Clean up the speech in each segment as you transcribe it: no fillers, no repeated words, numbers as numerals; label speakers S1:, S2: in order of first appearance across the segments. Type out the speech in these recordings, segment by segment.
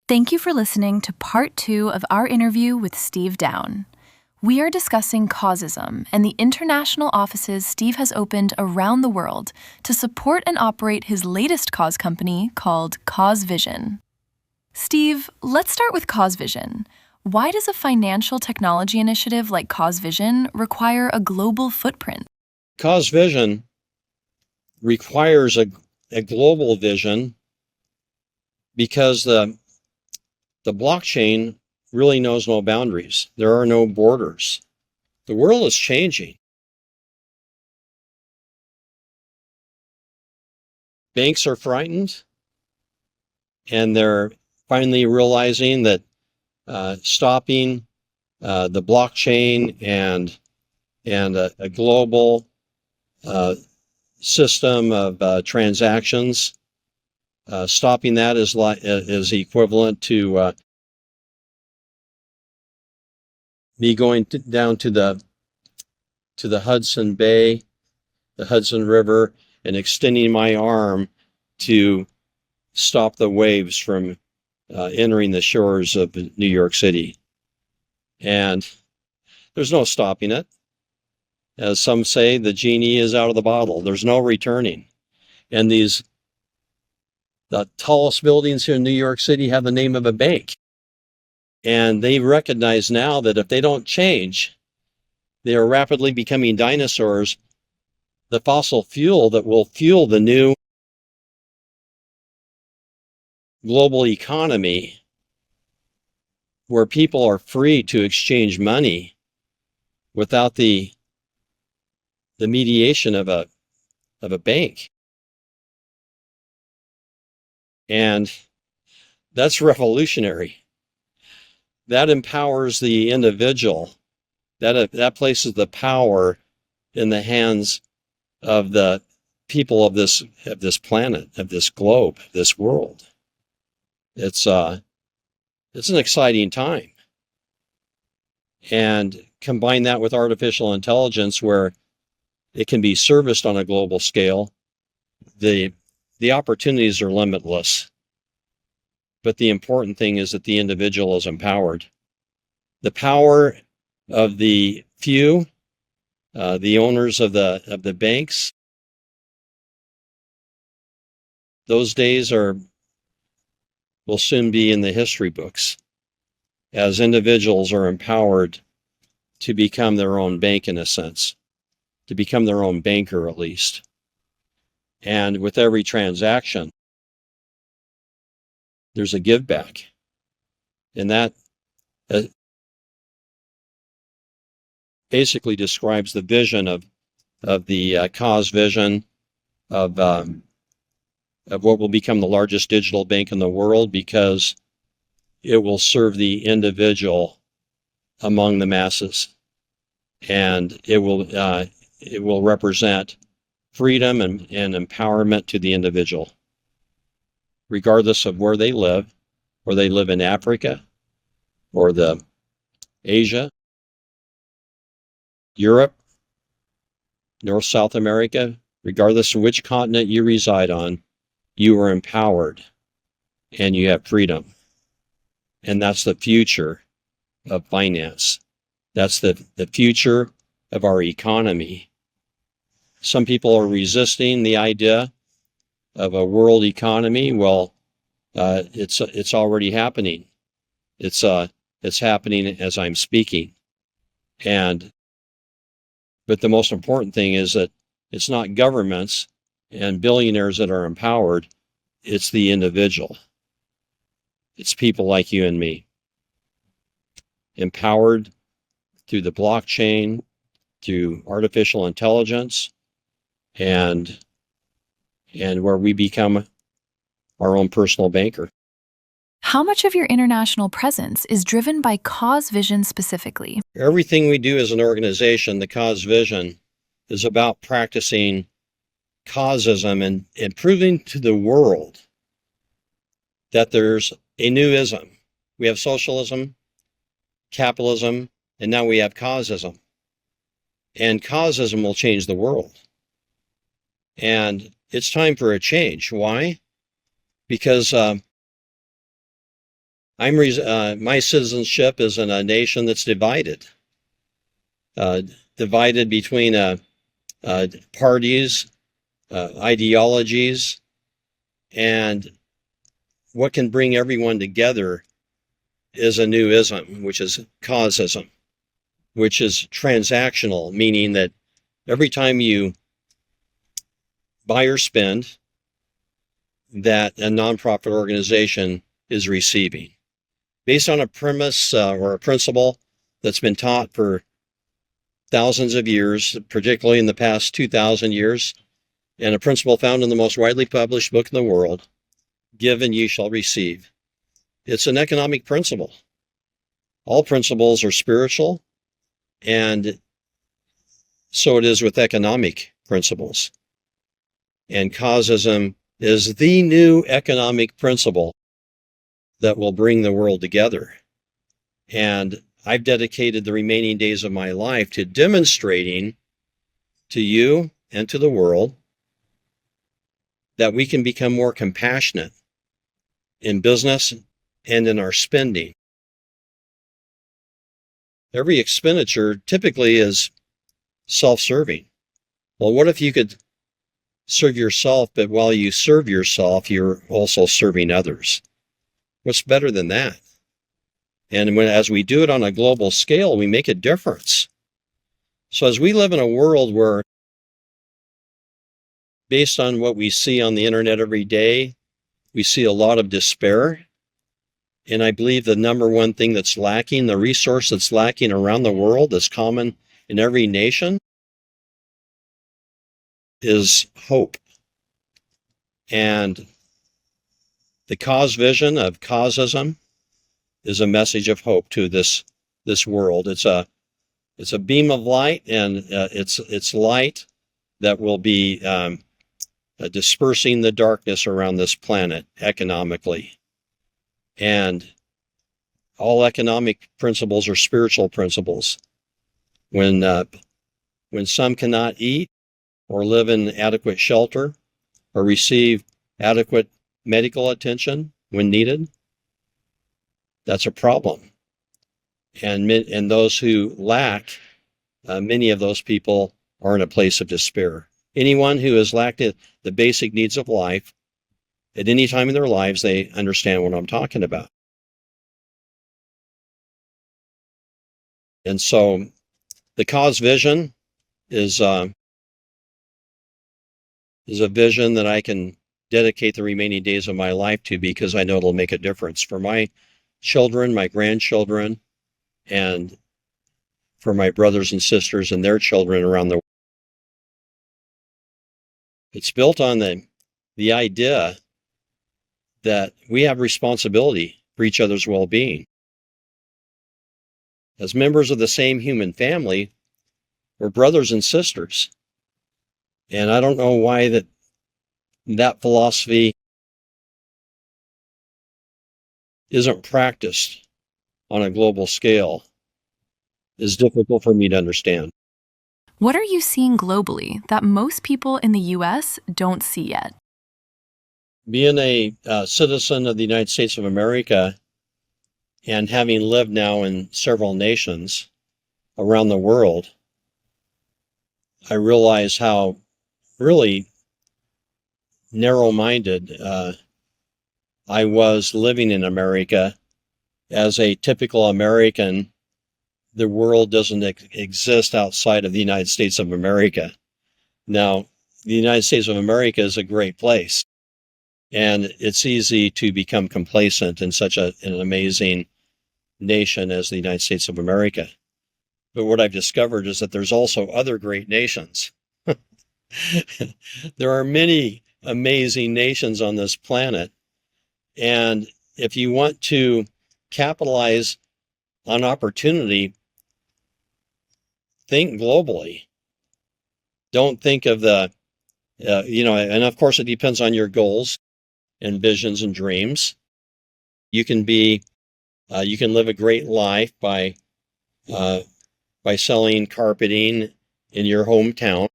S1: Thank you for listening to part 2 of our interview with Steve Down. We are discussing Causeism and the international offices Steve has opened around the world to support and operate his latest cause company called Causevision. Steve, let's start with Causevision. Why does a financial technology initiative like Causevision require a global footprint?
S2: Causevision requires a global vision because the blockchain really knows no boundaries. There are no borders. The world is changing. Banks are frightened, and they're finally realizing that stopping the blockchain and a global system of transactions, stopping that is equivalent to me going down to the Hudson Bay, the Hudson River, and extending my arm to stop the waves from entering the shores of New York City. And there's no stopping it. As some say, the genie is out of the bottle. There's no returning. And the tallest buildings here in New York City have the name of a bank. And they recognize now that if they don't change, they are rapidly becoming dinosaurs, the fossil fuel that will fuel the new global economy, where people are free to exchange money without the mediation of a bank. And that's revolutionary. That empowers the individual. That places the power in the hands of the people of this planet, of this globe, this world. It's an exciting time. And combine that with artificial intelligence, where it can be serviced on a global scale, the opportunities are limitless. But the important thing is that the individual is empowered. The power of the few, the owners of the banks, those days will soon be in the history books, as individuals are empowered to become their own bank, in a sense, to become their own banker at least. And with every transaction, there's a give back. And that basically describes the vision of the Causevision of what will become the largest digital bank in the world, because it will serve the individual among the masses, and it will represent freedom and empowerment to the individual, regardless of where they live, or they live in Africa, or Asia, Europe, North, South America, regardless of which continent you reside on, you are empowered and you have freedom. And that's the future of finance. That's the future of our economy. Some people are resisting the idea of a world economy. Well, it's already happening. It's happening as I'm speaking. But the most important thing is that it's not governments and billionaires that are empowered. It's the individual. It's people like you and me, empowered through the blockchain, through artificial intelligence, and where we become our own personal banker.
S1: How much of your international presence is driven by Causevision specifically?
S2: Everything we do as an organization, the Causevision, is about practicing Causeism and proving to the world that there's a new ism. We have socialism, capitalism, and now we have Causeism. And Causeism will change the world. And it's time for a change. Why? Because My citizenship is in a nation that's divided, uh, divided between parties, ideologies, and what can bring everyone together is a new ism, which is Causeism, which is transactional, meaning that every time you buy or spend, that a nonprofit organization is receiving, based on a premise or a principle that's been taught for thousands of years, particularly in the past 2,000 years, and a principle found in the most widely published book in the world, give and you shall receive. It's an economic principle. All principles are spiritual, and so it is with economic principles. And Causeism is the new economic principle that will bring the world together. And I've dedicated the remaining days of my life to demonstrating to you and to the world that we can become more compassionate in business and in our spending. Every expenditure typically is self-serving. Well, what if you could serve yourself, but while you serve yourself, you're also serving others? What's better than that? And as we do it on a global scale, we make a difference. So as we live in a world where, based on what we see on the internet every day, we see a lot of despair. And I believe the number one thing that's lacking, the resource that's lacking around the world, that's common in every nation, is hope. And the cause vision of Causeism is a message of hope to this world. It's a beam of light, and it's light that will be dispersing the darkness around this planet economically. And all economic principles are spiritual principles. When some cannot eat or live in adequate shelter or receive adequate medical attention when needed, that's a problem. And those who lack, many of those people are in a place of despair. Anyone who has lacked the basic needs of life at any time in their lives, they understand what I'm talking about. And so the cause vision is a vision that I can dedicate the remaining days of my life to, because I know it'll make a difference for my children, my grandchildren, and for my brothers and sisters and their children around the world. It's built on the idea that we have responsibility for each other's well-being. As members of the same human family, we're brothers and sisters. And I don't know why that philosophy isn't practiced on a global scale. Is difficult for me to understand.
S1: What are you seeing globally that most people in the U.S. don't see yet?
S2: Being a citizen of the United States of America and having lived now in several nations around the world, I realize how really narrow-minded I was living in America. As a typical American, the world doesn't exist outside of the United States of America. Now, the United States of America is a great place, and it's easy to become complacent in such an amazing nation as the United States of America. But what I've discovered is that there's also other great nations. There are many amazing nations on this planet, and if you want to capitalize on opportunity, think globally. Don't think of and of course it depends on your goals and visions and dreams. You can live a great life by selling carpeting in your hometown.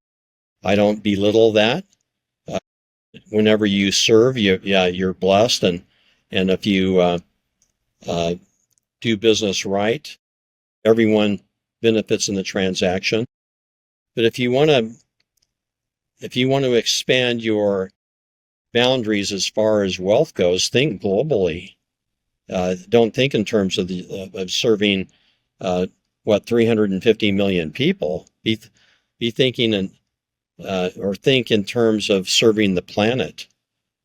S2: I don't belittle that. Whenever you serve, you're blessed, and if you do business right. Everyone benefits in the transaction. But if you want to expand your boundaries as far as wealth goes, think globally. Don't think in terms of serving 350 million people. Be thinking or think in terms of serving the planet,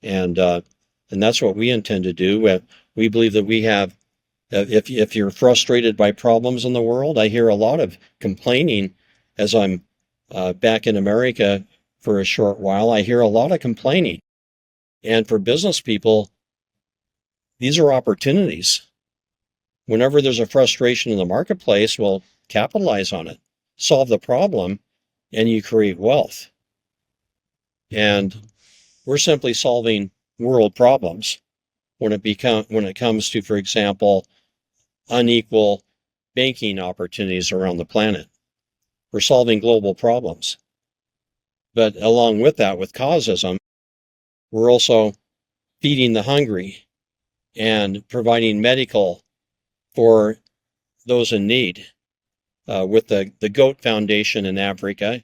S2: and that's what we intend to do. We believe that we have. If you're frustrated by problems in the world, I hear a lot of complaining. As I'm back in America for a short while, I hear a lot of complaining. And for business people, these are opportunities. Whenever there's a frustration in the marketplace, well, capitalize on it, solve the problem, and you create wealth. And we're simply solving world problems when it comes to, for example, unequal banking opportunities around the planet. We're solving global problems. But along with that, with Causeism, we're also feeding the hungry and providing medical for those in need. With the Goat Foundation in Africa,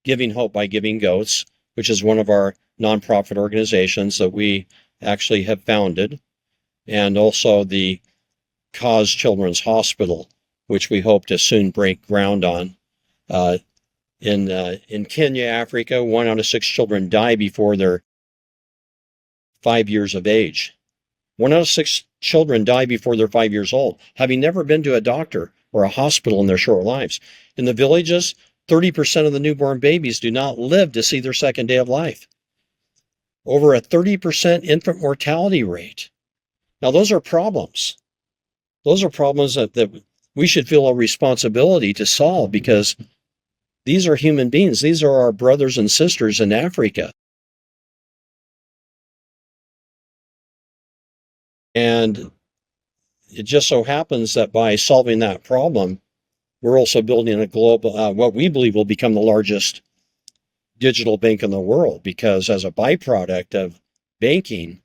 S2: Giving Hope by Giving Goats, which is one of our nonprofit organizations that we actually have founded, and also the Cause Children's Hospital, which we hope to soon break ground on. In Kenya, Africa, 1 out of 6 children die before they're 5 years of age. 1 out of 6 children die before they're 5 years old, having never been to a doctor or a hospital in their short lives. In the villages, 30% of the newborn babies do not live to see their second day of life. Over a 30% infant mortality rate. Now, those are problems. Those are problems that we should feel a responsibility to solve, because these are human beings. These are our brothers and sisters in Africa. And it just so happens that by solving that problem, we're also building a global, what we believe will become the largest digital bank in the world, because as a byproduct of banking,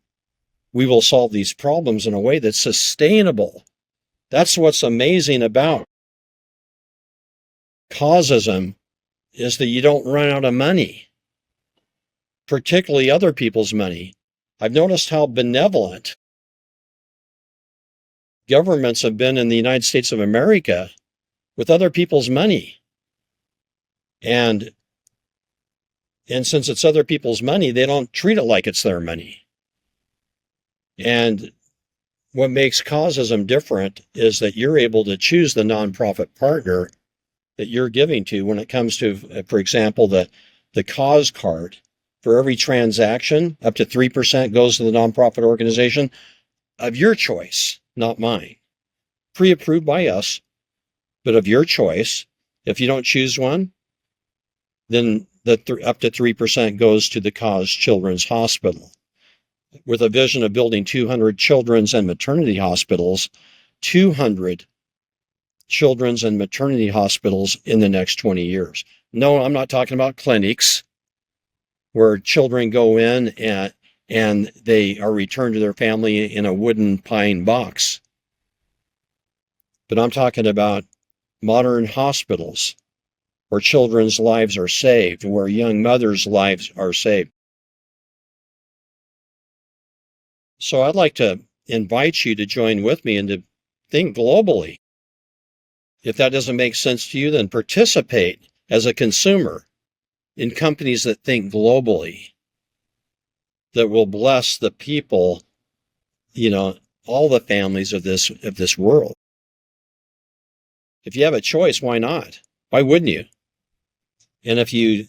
S2: we will solve these problems in a way that's sustainable. That's what's amazing about Causeism, is that you don't run out of money, particularly other people's money. I've noticed how benevolent governments have been in the United States of America with other people's money. And since it's other people's money, they don't treat it like it's their money. And what makes Causeism different is that you're able to choose the nonprofit partner that you're giving to when it comes to, for example, the cause card. For every transaction, up to 3% goes to the nonprofit organization of your choice, not mine. Pre-approved by us, but of your choice. If you don't choose one, then up to 3% goes to the Cause Children's Hospital. With a vision of building 200 children's and maternity hospitals, 200 children's and maternity hospitals in the next 20 years. No, I'm not talking about clinics where children go in and they are returned to their family in a wooden pine box. But I'm talking about modern hospitals where children's lives are saved, where young mothers' lives are saved. So I'd like to invite you to join with me and to think globally. If that doesn't make sense to you, then participate as a consumer in companies that think globally, that will bless the people, all the families of this world. If you have a choice, why not? Why wouldn't you? And if you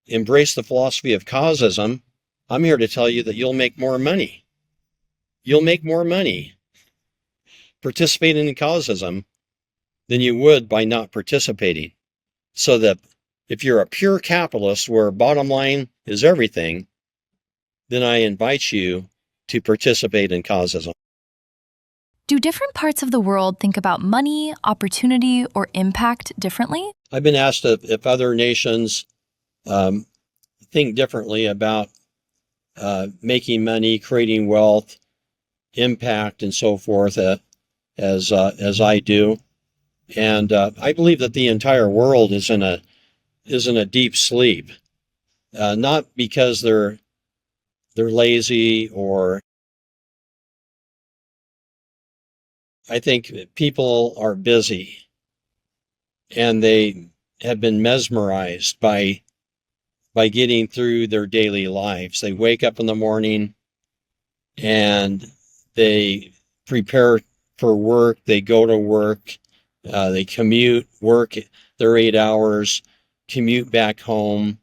S2: embrace the philosophy of Causeism, I'm here to tell you that you'll make more money. You'll make more money participating in Causeism than you would by not participating. So that if you're a pure capitalist where bottom line is everything, then I invite you to participate in Causeism.
S1: Do different parts of the world think about money, opportunity, or impact differently?
S2: I've been asked if other nations think differently about making money, creating wealth, impact and so forth as I do. And I believe that the entire world is in a deep sleep, not because they're lazy, or I think people are busy and they have been mesmerized by getting through their daily lives. They wake up in the morning and they prepare for work, they go to work, they commute, work their 8 hours, commute back home,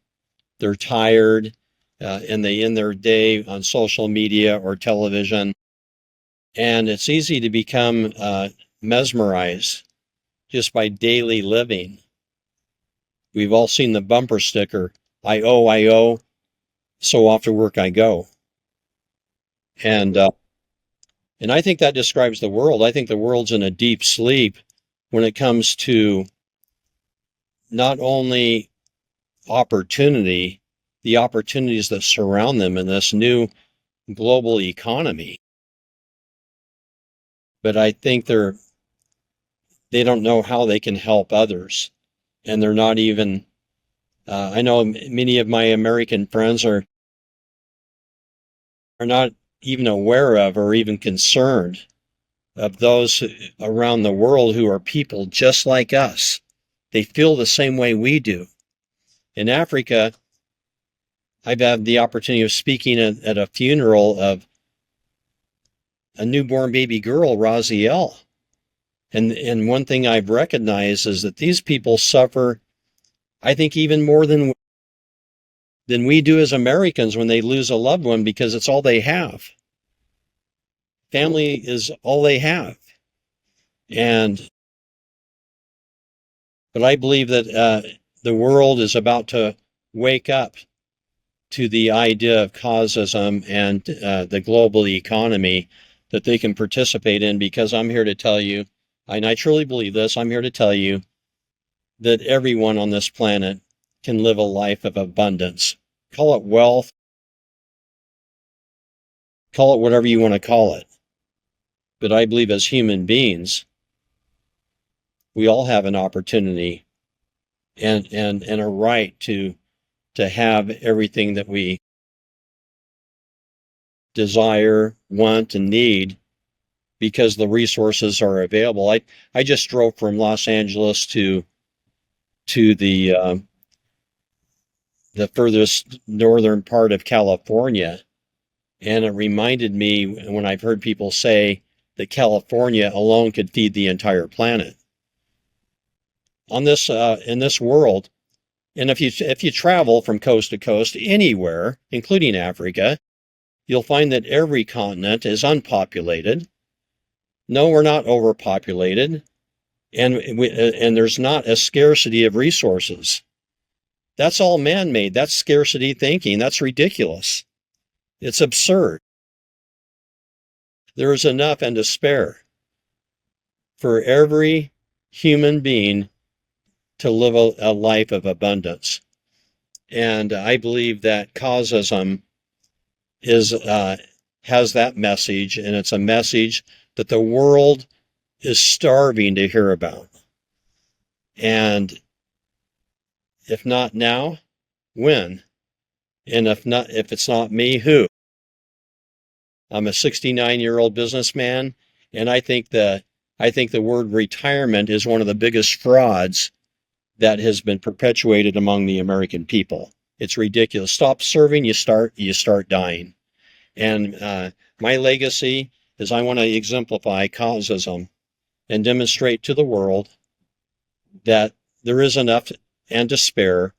S2: they're tired, and they end their day on social media or television. And it's easy to become mesmerized just by daily living. We've all seen the bumper sticker, I owe, so off to work I go. And I think that describes the world. I think the world's in a deep sleep when it comes to not only opportunity, the opportunities that surround them in this new global economy, but I think they don't know how they can help others, and they're not even. I know many of my American friends are not even aware of or even concerned of those around the world who are people just like us. They feel the same way we do. In Africa, I've had the opportunity of speaking at a funeral of a newborn baby girl, Raziel. And one thing I've recognized is that these people suffer, I think, even more than we do as Americans when they lose a loved one, because it's all they have. Family is all they have. But I believe that the world is about to wake up to the idea of Causeism and the global economy that they can participate in, because I'm here to tell you, and I truly believe this, I'm here to tell you that everyone on this planet can live a life of abundance. Call it wealth, call it whatever you want to call it. But I believe as human beings, we all have an opportunity and a right to have everything that we desire, want, and need, because the resources are available. I just drove from Los Angeles to the furthest northern part of California, and it reminded me when I've heard people say that California alone could feed the entire planet. On this in this world, and if you travel from coast to coast anywhere, including Africa, you'll find that every continent is unpopulated. No, we're not overpopulated, and there's not a scarcity of resources. That's all man-made. That's scarcity thinking. That's ridiculous. It's absurd. There is enough and to spare for every human being to live a life of abundance. And I believe that Causeism has that message, and it's a message that the world is starving to hear about. And if not now, when? And if it's not me, who? I'm a 69-year-old businessman, and I think the word retirement is one of the biggest frauds that has been perpetuated among the American people. It's ridiculous. Stop serving, you start dying. And my legacy is I want to exemplify Causeism and demonstrate to the world that there is enough and to spare,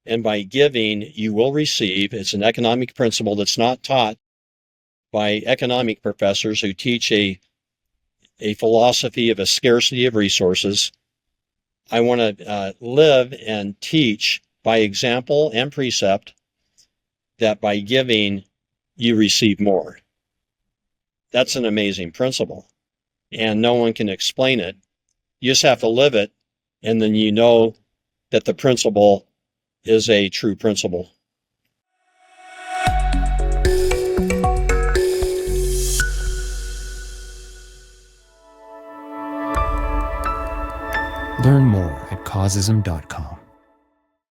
S2: and by giving, you will receive. It's an economic principle that's not taught by economic professors who teach a philosophy of a scarcity of resources. I want to live and teach by example and precept that by giving, you receive more. That's an amazing principle, and no one can explain it. You just have to live it, and then you know that the principle is a true principle.
S3: Learn more at Causeism.com.